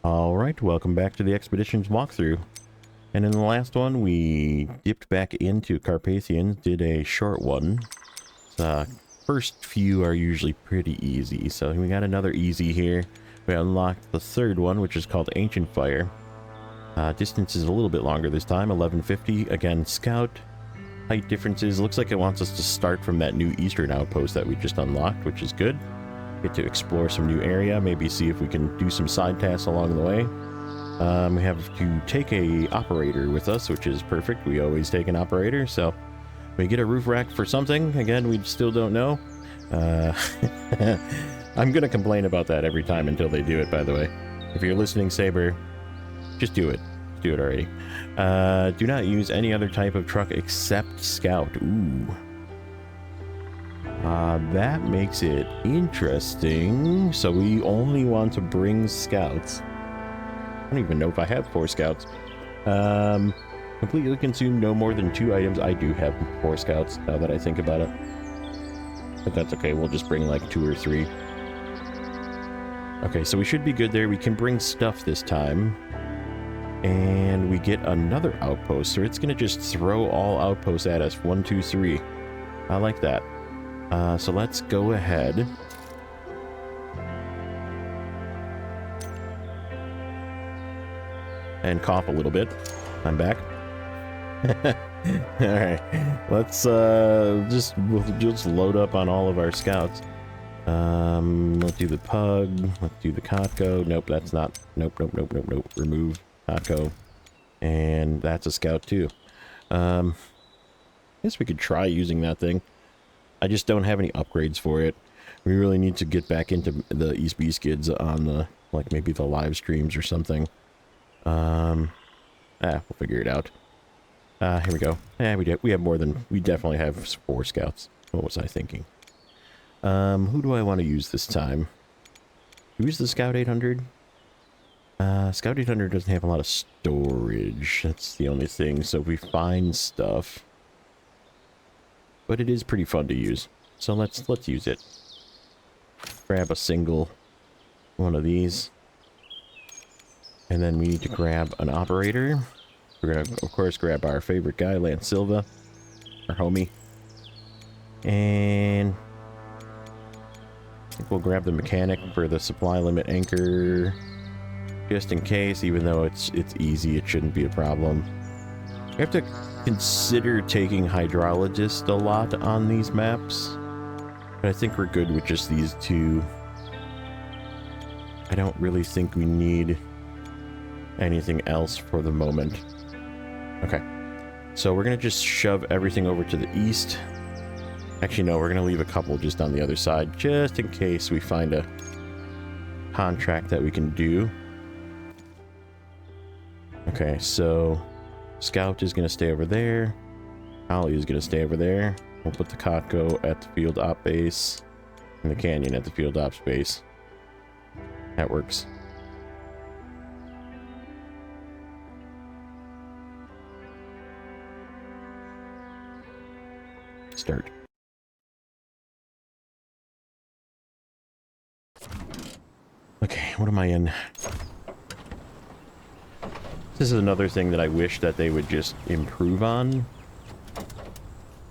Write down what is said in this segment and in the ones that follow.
Alright, welcome back to the Expeditions walkthrough. And in the last one, we dipped back into Carpathians, did a short one. The first few are usually pretty easy, so we got another easy here. We unlocked the third one, which is called Ancient Fire. Distance is a little bit longer this time, 1150. Again, scout. Height differences. Looks like it wants us to start from that new eastern outpost that we just unlocked, which is good. Get to explore some new area, maybe see if we can do some side tasks along the way. We have to take a operator with us, which is perfect. We always take an operator, so we get a roof rack for something. Again, we still don't know. I'm gonna complain about that every time until they do it, by the way. If you're listening, Saber, just do it. Do it already. Do not use any other type of truck except Scout. Ooh. That makes it interesting. So we only want to bring Scouts. I don't even know if I have 4 Scouts. Completely consume no more than 2 items. I do have 4 Scouts, now that I think about it. But that's okay, we'll just bring like 2 or 3. Okay, so we should be good there. We can bring stuff this time. And we get another outpost, so it's gonna just throw all outposts at us. 1, 2, 3. I like that. So let's go ahead. And cough a little bit. I'm back. Alright. Let's we'll just load up on all of our scouts. Let's do the pug. Let's do the Kotko. Nope, that's not. Nope. Remove Kotko. And that's a scout too. I guess we could try using that thing. I just don't have any upgrades for it. We really need to get back into the East B skids on the, like, maybe the live streams or something. We'll figure it out. Here we go. We have more than, we definitely have 4 scouts. What was I thinking? Who do I want to use this time? Use the Scout 800? Scout 800 doesn't have a lot of storage. That's the only thing. So if we find stuff, but it is pretty fun to use. So let's use it. Grab a single one of these. And then we need to grab an operator. We're going to, of course, grab our favorite guy, Lance Silva, our homie. And I think we'll grab the mechanic for the supply limit anchor. Just in case, even though it's easy, it shouldn't be a problem. We have to consider taking hydrologist a lot on these maps. But I think we're good with just these 2. I don't really think we need anything else for the moment. Okay, so we're gonna just shove everything over to the east. Actually, no, we're gonna leave a couple just on the other side, just in case we find a contract that we can do. Okay, so Scout is gonna stay over there. Ollie is gonna stay over there. We'll put the Kotko at the field op base and the Canyon at the field ops base. That works. Start. Okay, what am I in? This is another thing that I wish that they would just improve on.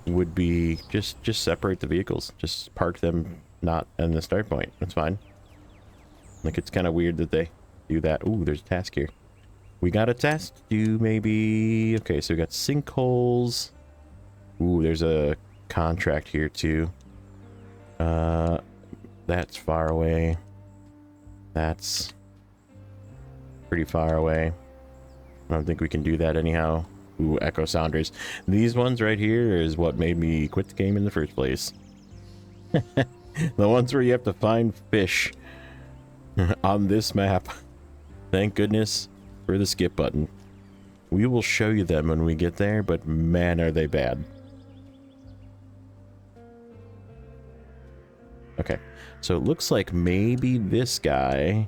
Would be just separate the vehicles. Just park them not in the start point. That's fine. Like, it's kind of weird that they do that. Ooh, there's a task here. We got a task to do, maybe. Okay, so we got sinkholes. Ooh, there's a contract here too. That's far away. That's pretty far away. I don't think we can do that anyhow. Ooh, Echo Sounders. These ones right here is what made me quit the game in the first place. The ones where you have to find fish on this map. Thank goodness for the skip button. We will show you them when we get there, but man, are they bad. Okay, so it looks like maybe this guy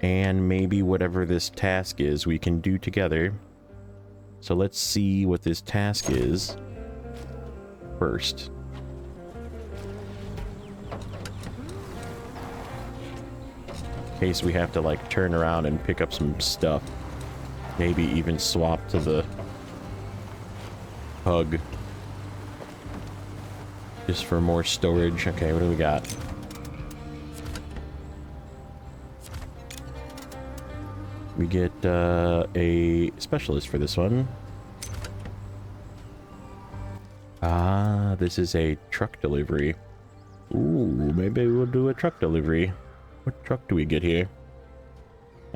and maybe whatever this task is we can do together. So let's see what this task is first. In case we have to, like, turn around and pick up some stuff. Maybe even swap to the Pug. Just for more storage. Okay, what do we got? We get a specialist for this one. Ah, this is a truck delivery. Ooh, maybe we'll do a truck delivery. What truck do we get here?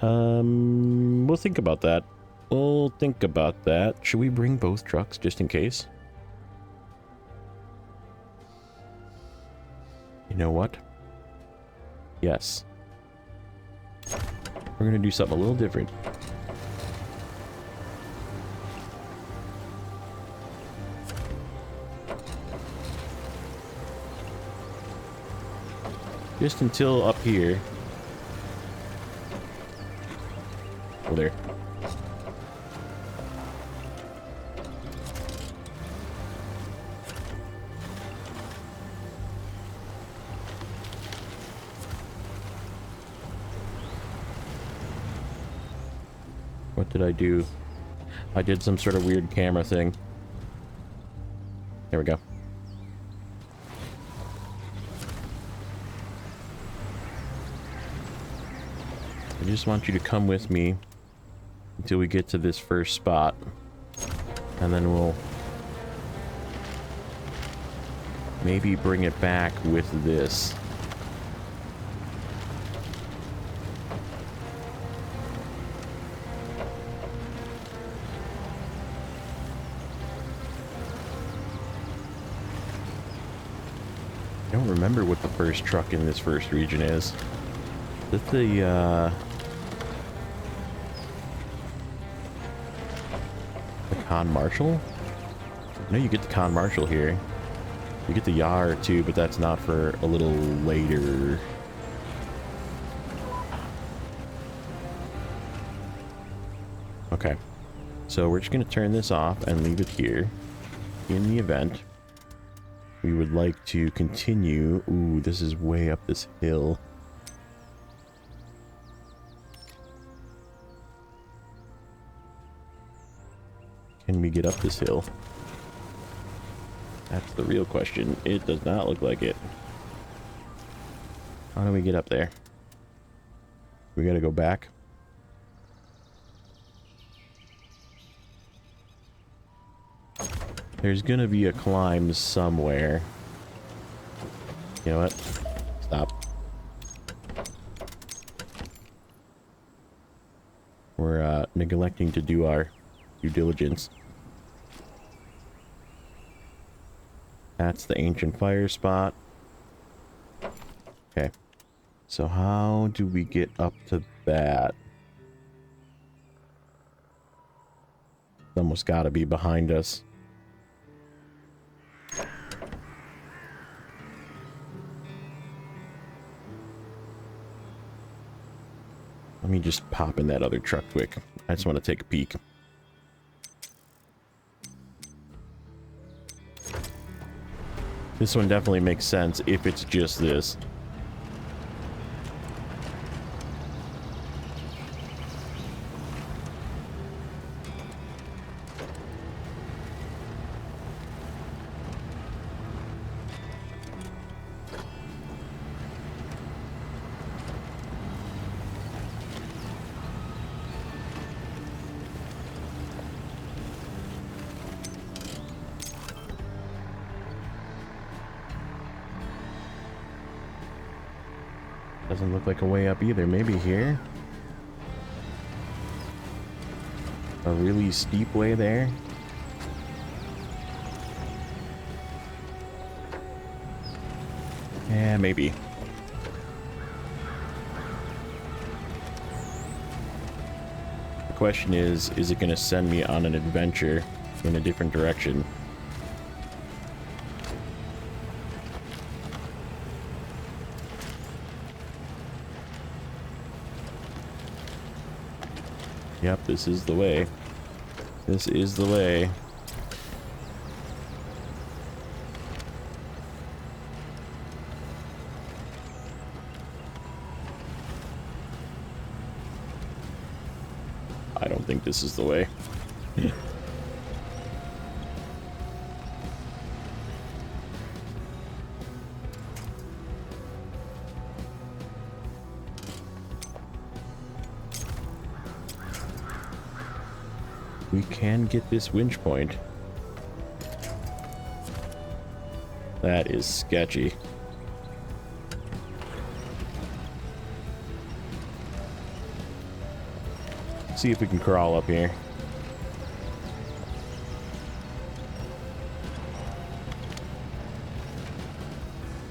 We'll think about that. We'll think about that. Should we bring both trucks just in case? You know what? Yes. We're gonna do something a little different. Just until up here. Oh, there. What did I do? I did some sort of weird camera thing. There we go. I just want you to come with me until we get to this first spot. And then we'll maybe bring it back with this. I don't remember what the first truck in this first region is. Is it the Con Marshal? No, you get the Con Marshal here. You get the Yar too, but that's not for a little later. Okay. So we're just going to turn this off and leave it here. In the event we would like to continue. Ooh, this is way up this hill. Can we get up this hill? That's the real question. It does not look like it. How do we get up there? We gotta go back. There's gonna be a climb somewhere. You know what? Stop. We're neglecting to do our due diligence. That's the ancient fire spot. Okay. So how do we get up to that? It's almost gotta be behind us. Let me just pop in that other truck quick. I just want to take a peek. This one definitely makes sense if it's just this. Doesn't look like a way up either. Maybe here? A really steep way there? Yeah, maybe. The question is it going to send me on an adventure in a different direction? Yep, this is the way. This is the way. I don't think this is the way. We can get this winch point. That is sketchy. See if we can crawl up here.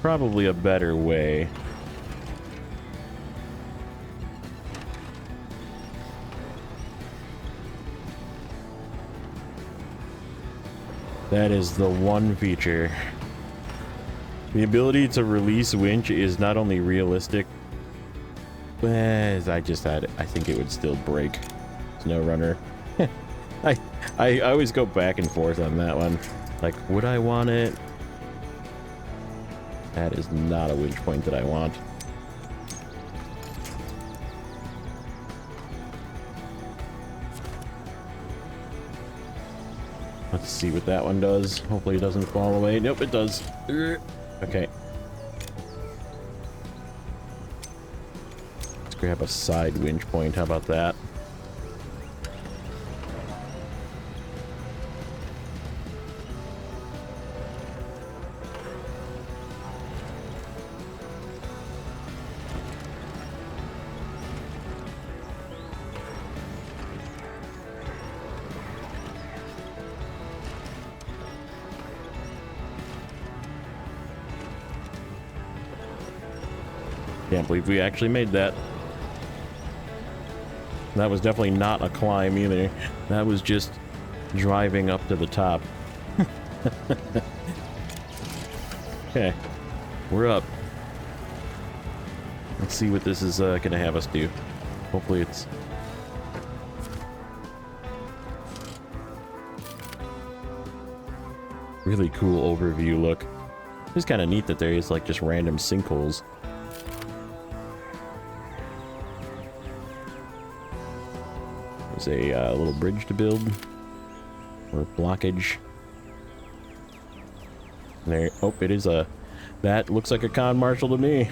Probably a better way. That is the one feature. The ability to release winch is not only realistic, but I think it would still break. Snow runner. I always go back and forth on that one. Like, would I want it? That is not a winch point that I want. Let's see what that one does. Hopefully it doesn't fall away. Nope, it does. Okay. Let's grab a side winch point. How about that? Can't believe we actually made that. That was definitely not a climb either. That was just driving up to the top. Okay, we're up. Let's see what this is gonna have us do. Hopefully it's... really cool overview look. It's kind of neat that there is like just random sinkholes. There's a little bridge to build, or blockage. There, oh, it is a, that looks like a con marshal to me.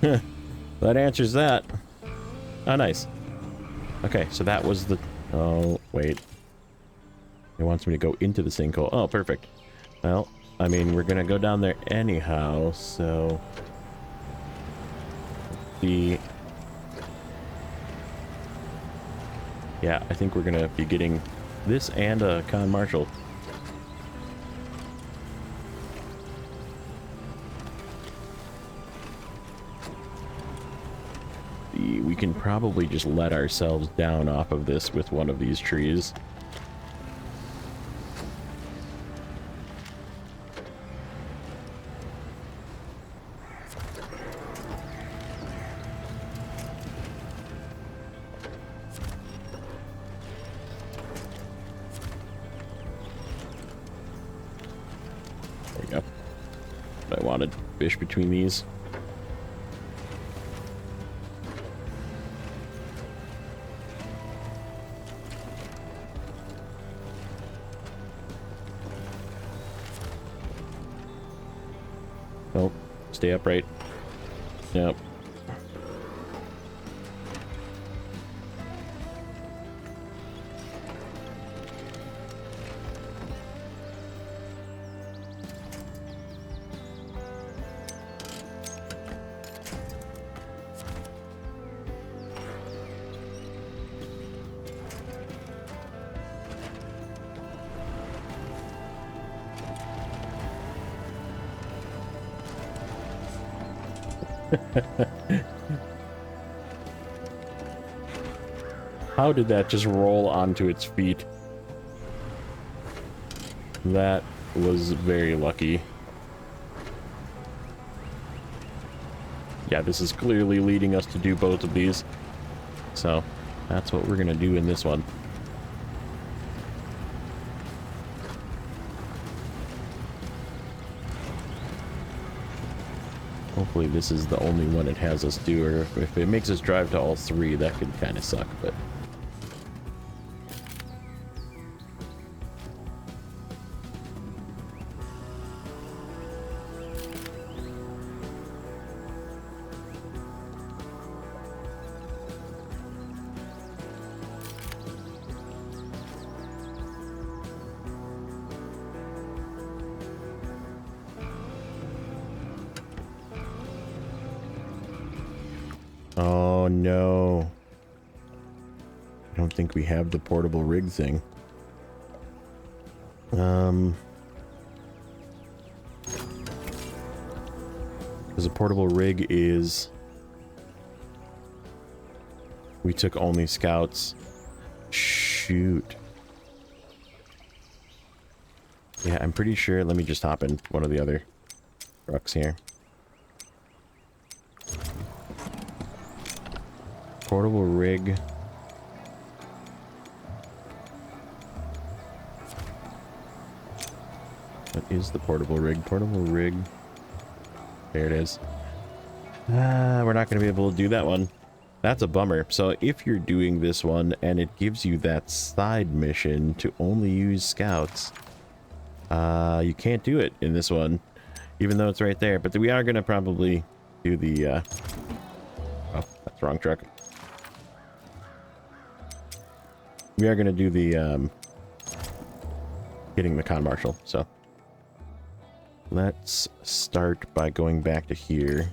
That answers that. Oh, nice. Okay, so that was the, oh, wait. It wants me to go into the sinkhole. Oh, perfect. Well, I mean, we're gonna go down there anyhow, so... the... yeah, I think we're gonna be getting this and a con marshal. We can probably just let ourselves down off of this with one of these trees. There we go. What I wanted. Fish between these. Nope. Stay upright. Yep. How did that just roll onto its feet? That was very lucky. Yeah, this is clearly leading us to do both of these. So, that's what we're gonna do in this one. Hopefully this is the only one it has us do, or if it makes us drive to all three, that could kind of suck, but... Oh no. I don't think we have the portable rig thing. Because a portable rig is... We took only scouts. Shoot. Yeah, I'm pretty sure. Let me just hop in one of the other trucks here. Portable rig. What is the portable rig? Portable rig. There it is. We're not going to be able to do that one. That's a bummer. So if you're doing this one and it gives you that side mission to only use scouts, you can't do it in this one, even though it's right there. But we are going to probably do the... oh, that's the wrong truck. We are going to do the... getting the con marshal, so... Let's start by going back to here.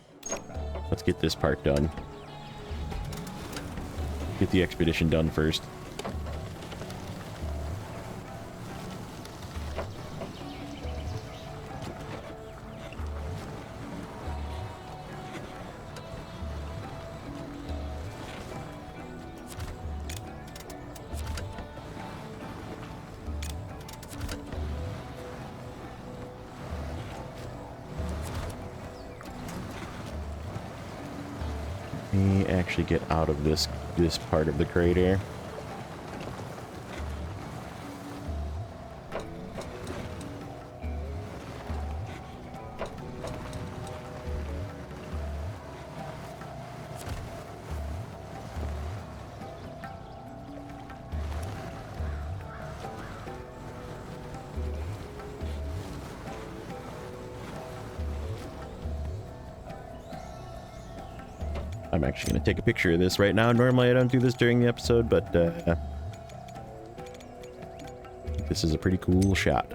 Let's get this part done. Get the expedition done first. Me actually get out of this part of the crater. I'm actually going to take a picture of this right now. Normally I don't do this during the episode, but this is a pretty cool shot.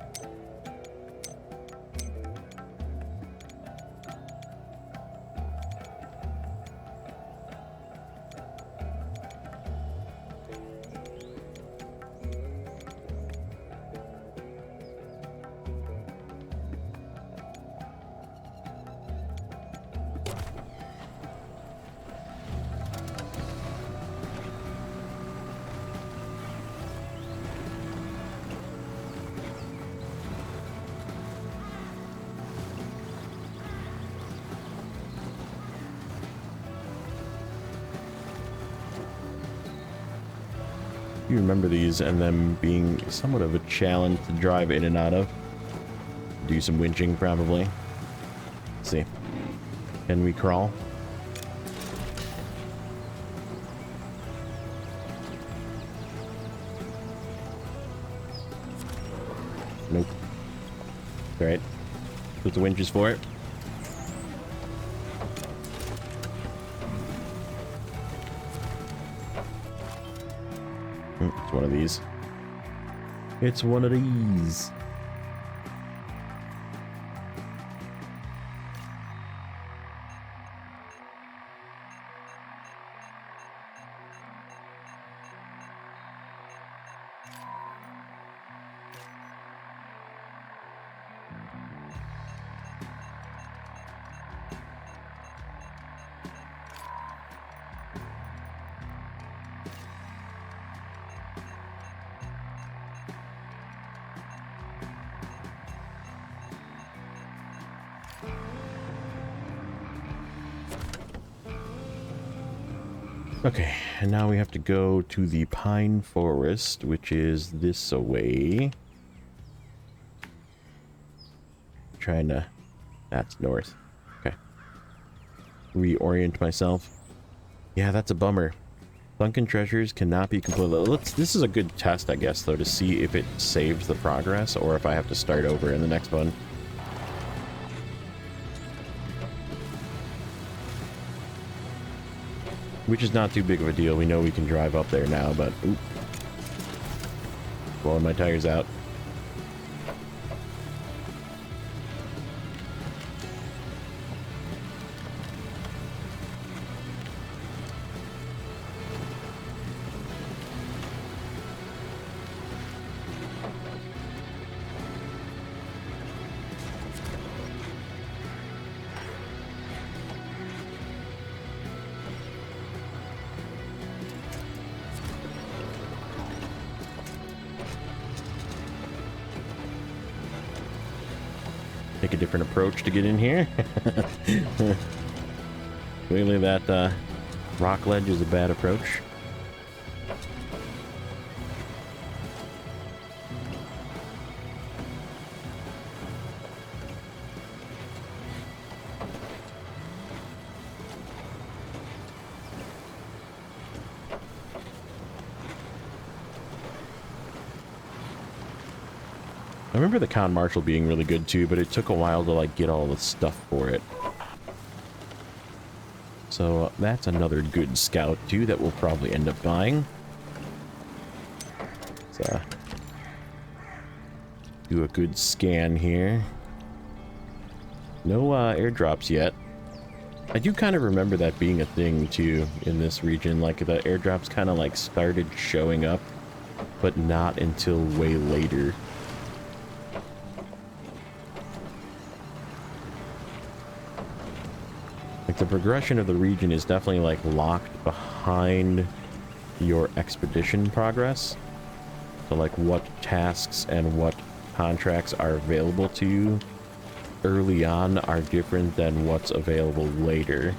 You remember these and them being somewhat of a challenge to drive in and out of. Do some winching probably. Let's see. Can we crawl? Nope. Alright. Put the winches for it. It's one of these. It's one of these. Okay, and now we have to go to the pine forest, which is this away. Trying to... That's north. Okay. Reorient myself. Yeah, that's a bummer. Sunken treasures cannot be completely... This is a good test, I guess, though, to see if it saves the progress or if I have to start over in the next one. Which is not too big of a deal. We know we can drive up there now, but... Oop. Blowing my tires out. take a different approach to get in here. Clearly that rock ledge is a bad approach. I remember the Con Marshal being really good too, but it took a while to like get all the stuff for it. So that's another good scout too that we'll probably end up buying. Let's do a good scan here. No airdrops yet. I do kind of remember that being a thing too in this region. Like the airdrops kind of like started showing up, but not until way later. Like the progression of the region is definitely like locked behind your expedition progress. So like what tasks and what contracts are available to you early on are different than what's available later.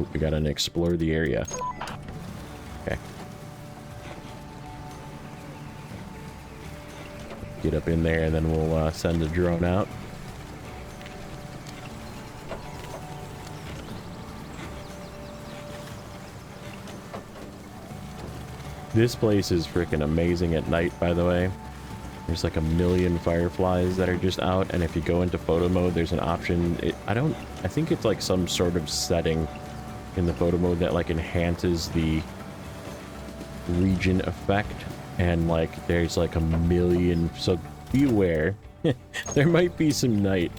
Ooh, we gotta explore the area. Okay. Get up in there and then we'll send the drone out. This place is freaking amazing at night, by the way. There's like a million fireflies that are just out, and if you go into photo mode, there's an option. I think it's like some sort of setting in the photo mode that like enhances the region effect, and like there's like a million, so beware. There might be some night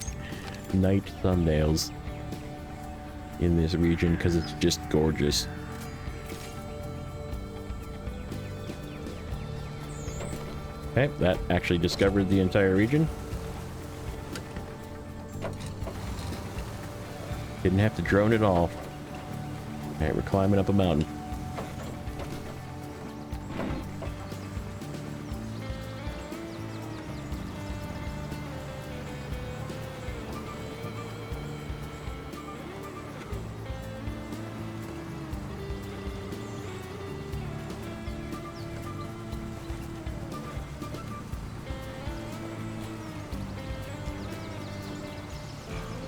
thumbnails in this region because it's just gorgeous. Okay, that actually discovered the entire region. Didn't have to drone at all. Alright, we're climbing up a mountain.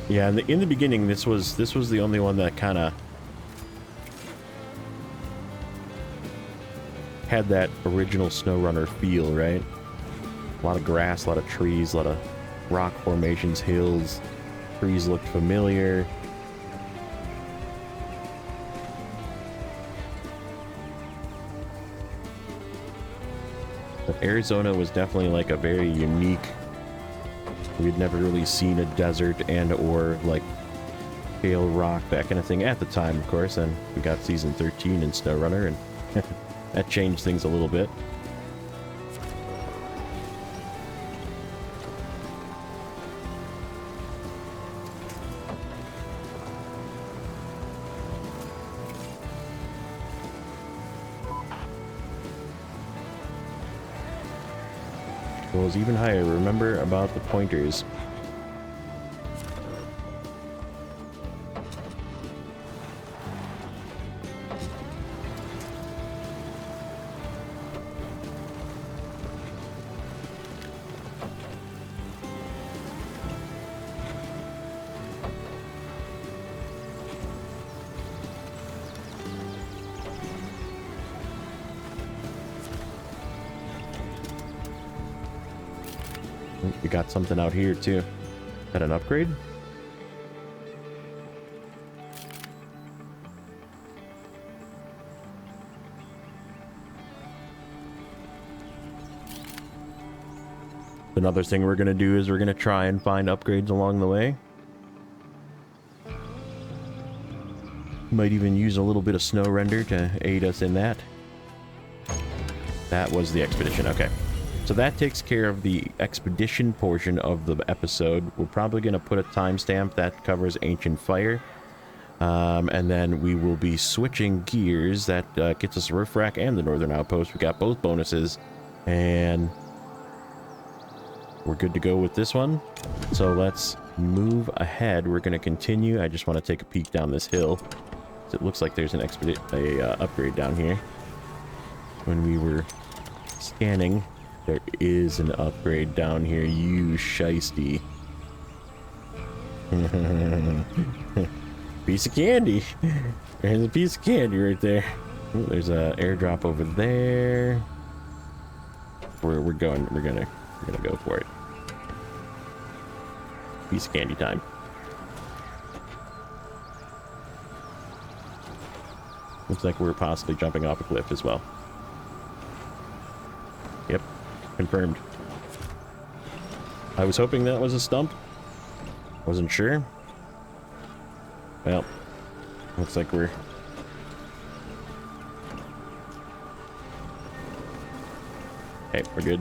Yeah, in the beginning, this was the only one that kind of had that original SnowRunner feel, right? A lot of grass, a lot of trees, a lot of rock formations, hills. Trees looked familiar. But Arizona was definitely like a very unique. We'd never really seen a desert and or like pale rock, that kind of thing at the time, of course, and we got season 13 in SnowRunner, and that changed things a little bit. Goes even higher. Remember about the pointers. We got something out here too. Is that an upgrade? Another thing we're gonna do is we're gonna try and find upgrades along the way. Might even use a little bit of snow render to aid us in that. That was the expedition. Okay. So that takes care of the expedition portion of the episode. We're probably going to put a timestamp that covers Ancient Fire. And then we will be switching gears. That gets us Roof Rack and the Northern Outpost. We got both bonuses. And we're good to go with this one. So let's move ahead. We're going to continue. I just want to take a peek down this hill. So it looks like there's an upgrade down here. When we were scanning, there is an upgrade down here, you shiesty. Piece of candy. There's a piece of candy right there. Ooh, there's a airdrop over there. We're gonna go for it. Piece of candy time. Looks like we're possibly jumping off a cliff as well. Yep, confirmed. I was hoping that was a stump. Wasn't sure. Well, looks like we're... Okay, we're good.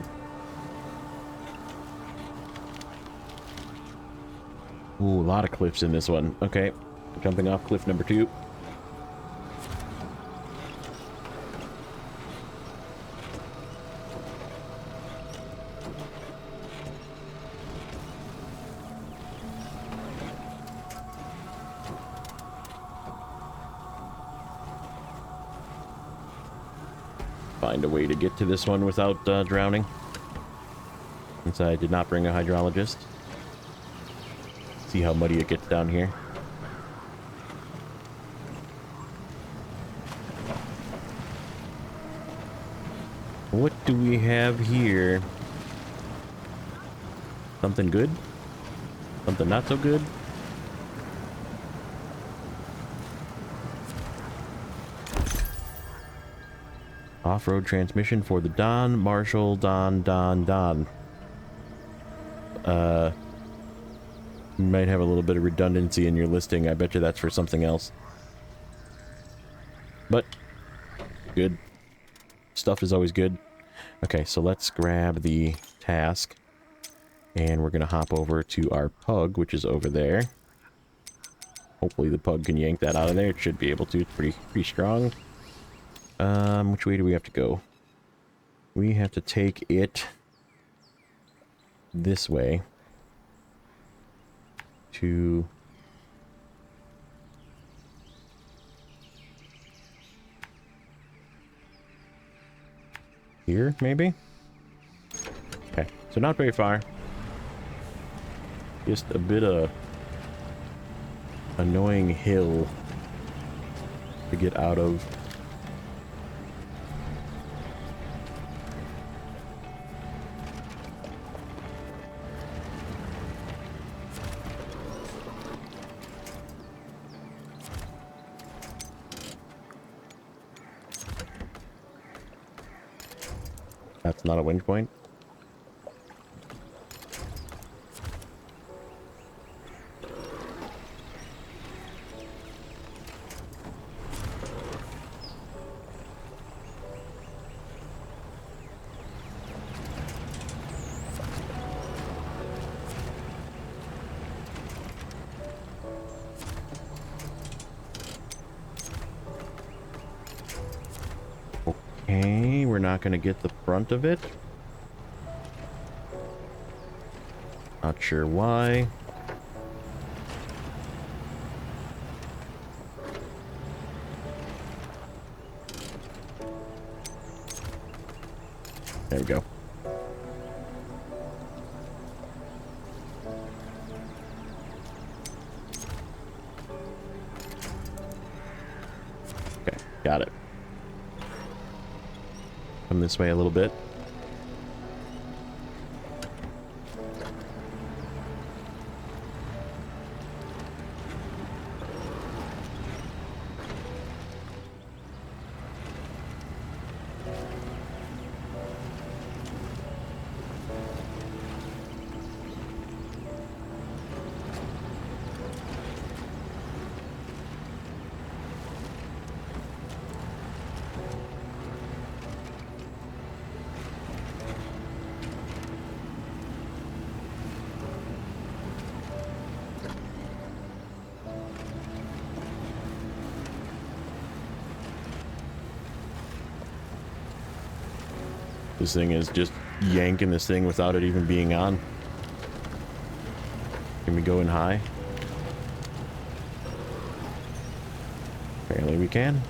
Ooh, a lot of cliffs in this one. Okay, jumping off cliff number 2. Find a way to get to this one without drowning, since I did not bring a hydrologist. See how muddy it gets down here. What do we have here? Something good? Something not so good? Off-road transmission for the Don Marshall Don. You might have a little bit of redundancy in your listing. I bet you that's for something else. But good. Stuff is always good. Okay, so let's grab the task. And we're going to hop over to our pug, which is over there. Hopefully the pug can yank that out of there. It should be able to. It's pretty strong. Which way do we have to go? We have to take it this way to here, maybe? Okay, so not very far. Just a bit of annoying hill to get out of. That's not a wind point. Okay, we're not going to get the front of it. Not sure why. There we go. Okay, got it. Come this way a little bit. This thing is just yanking this thing without it even being on. Can we go in high? Apparently we can.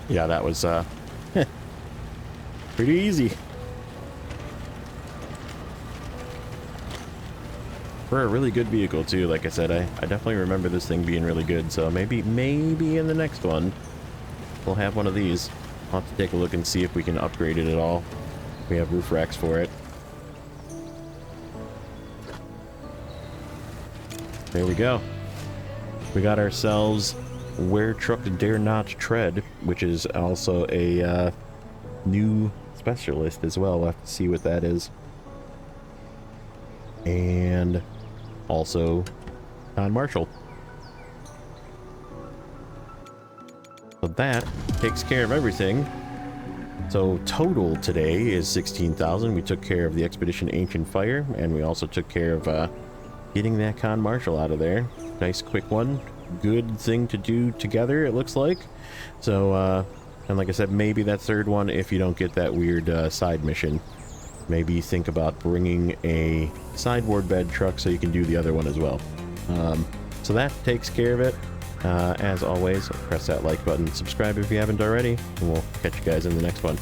Yeah, that was pretty easy. For a really good vehicle too, like I said, I definitely remember this thing being really good, so maybe in the next one we'll have one of these. I'll have to take a look and see if we can upgrade it at all. We have roof racks for it. There we go. We got ourselves Where Truck Dare Not Tread, which is also a new specialist as well. We'll have to see what that is. And also Con Marshall. So that takes care of everything. So total today is 16,000. We took care of the Expedition Ancient Fire, and we also took care of getting that Con Marshall out of there. Nice quick one. Good thing to do together, it looks like. So, and like I said, maybe that third one, if you don't get that weird side mission, maybe think about bringing a sideboard bed truck so you can do the other one as well. So that takes care of it. As always, press that like button, subscribe if you haven't already, and we'll catch you guys in the next one.